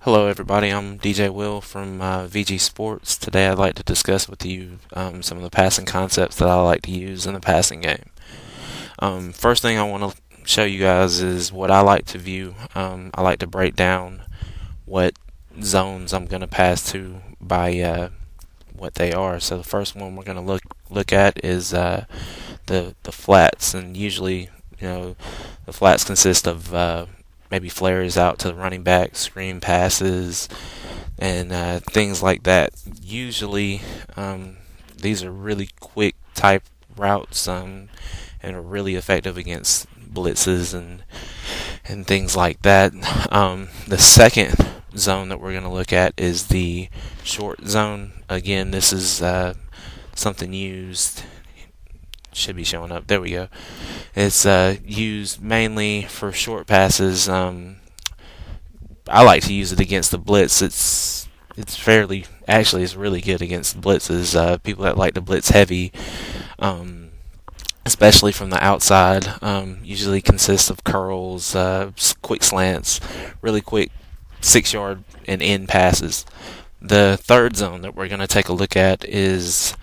Hello everybody, I'm DJ Will from vgsports. Today I'd like to discuss with you some of the passing concepts that I like to use in the passing game. First thing I want to show you guys is what I like to view. I like to break down what zones I'm going to pass to by what they are. So the first one we're going to look at is the flats, and usually the flats consist of maybe flares out to the running back, screen passes, and things like that. Usually, these are really quick type routes and are really effective against blitzes and things like that. The second zone that we're going to look at is the short zone. Again, this is something used. Should be showing up. There we go. It's used mainly for short passes. I like to use it against the blitz. It's it's really good against blitzes. People that like to blitz heavy, especially from the outside, usually consists of curls, quick slants, really quick 6-yard and in passes. The third zone that we're going to take a look at is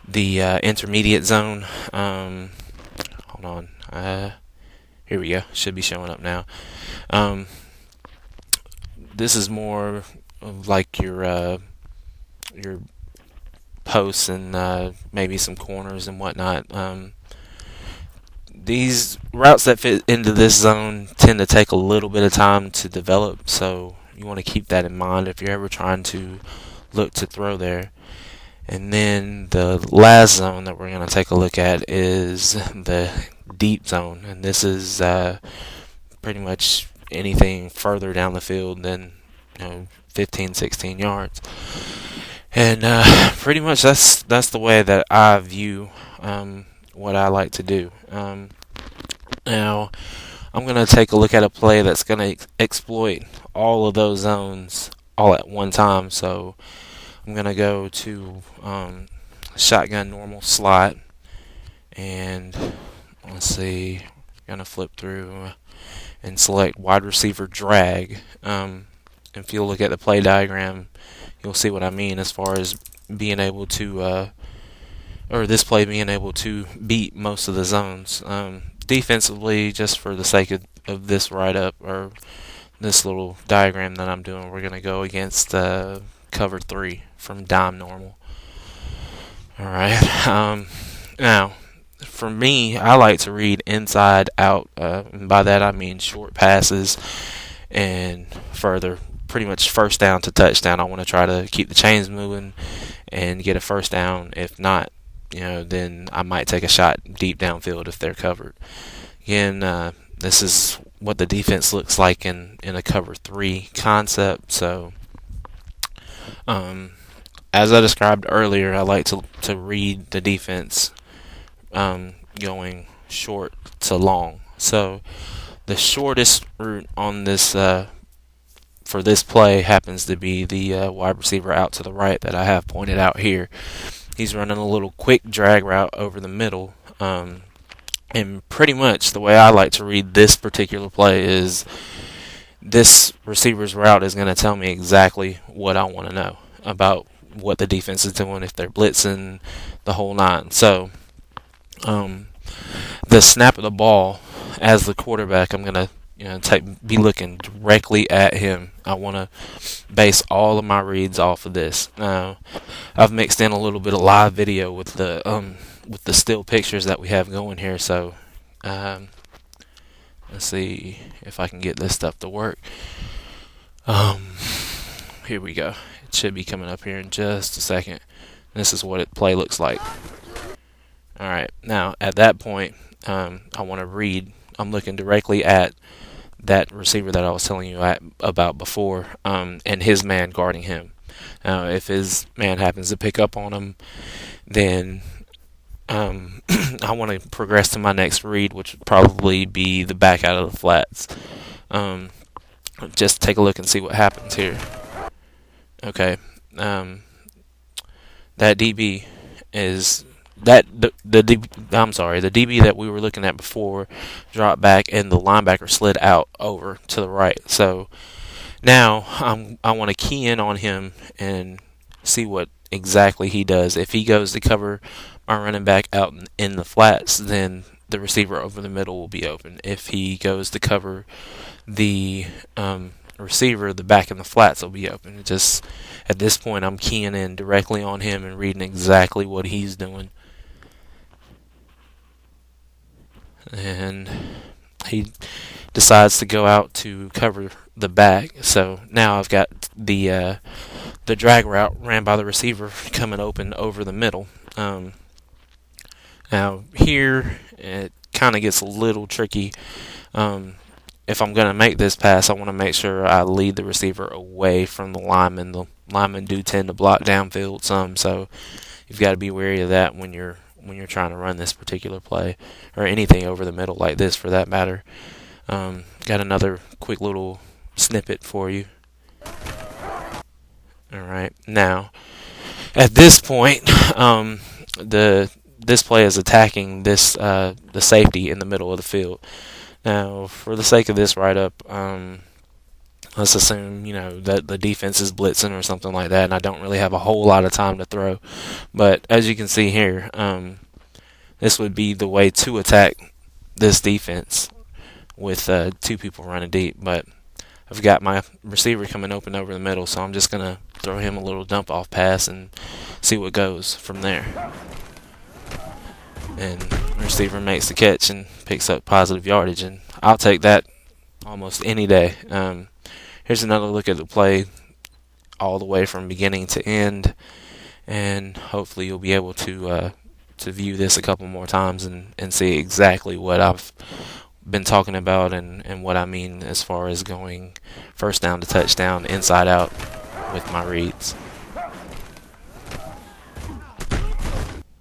the intermediate zone. Hold on. Here we go. Should be showing up now. This is more of like your posts and maybe some corners and whatnot. These routes that fit into this zone tend to take a little bit of time to develop, so you want to keep that in mind if you're ever trying to look to throw there. And then the last zone that we're going to take a look at is the deep zone, and this is pretty much anything further down the field than 15, 16 yards. And pretty much that's the way that I view what I like to do. Now, I'm going to take a look at a play that's going to exploit all of those zones all at one time. So I'm going to go to shotgun normal slot, and let's see, going to flip through and select wide receiver drag. If you look at the play diagram, you'll see what I mean as far as being able to, or this play being able to beat most of the zones. Defensively, just for the sake of this write-up or this little diagram that I'm doing, we're going to go against cover 3 from dime normal. Alright, now, for me, I like to read inside out, and by that I mean short passes and further, pretty much first down to touchdown. I want to try to keep the chains moving and get a first down. If not, then I might take a shot deep downfield if they're covered. Again, this is what the defense looks like in a cover 3 concept. So, as I described earlier, I like to read the defense going short to long. So the shortest route on this for this play happens to be the wide receiver out to the right that I have pointed out here. He's running a little quick drag route over the middle, and pretty much the way I like to read this particular play is this receiver's route is going to tell me exactly what I want to know about what the defense is doing, if they're blitzing, the whole nine. So the snap of the ball, as the quarterback, I'm going to be looking directly at him. I want to base all of my reads off of this. Now, I've mixed in a little bit of live video with the still pictures that we have going here. So let's see if I can get this stuff to work. Here we go. It should be coming up here in just a second. This is what play looks like. Alright, now at that point, I want to read. I'm looking directly at that receiver that I was telling you about before, and his man guarding him. Now, if his man happens to pick up on him, then I want to progress to my next read, which would probably be the back out of the flats. Just take a look and see what happens here. Okay, that DB is the DB that we were looking at before dropped back, and the linebacker slid out over to the right. So Now I want to key in on him and see what exactly he does. If he goes to cover my running back out in the flats, then the receiver over the middle will be open. If he goes to cover the receiver, the back in the flats will be open. It just at this point, I'm keying in directly on him and reading exactly what he's doing. And he decides to go out to cover the back. So now I've got the drag route ran by the receiver coming open over the middle. Now here it kind of gets a little tricky. If I'm going to make this pass, I want to make sure I lead the receiver away from the lineman. The linemen do tend to block downfield some, so you've got to be wary of that when you're trying to run this particular play, or anything over the middle like this for that matter. Got another quick little snippet for you. All right, now at this point, this play is attacking the safety in the middle of the field. Now, for the sake of this write-up, let's assume that the defense is blitzing or something like that, and I don't really have a whole lot of time to throw. But as you can see here, this would be the way to attack this defense with two people running deep. But I've got my receiver coming open over the middle, so I'm just gonna throw him a little dump-off pass and see what goes from there. And the receiver makes the catch and picks up positive yardage, and I'll take that almost any day. Here's another look at the play all the way from beginning to end, and hopefully you'll be able to view this a couple more times and see exactly what I've been talking about and what I mean as far as going first down to touchdown inside out with my reads.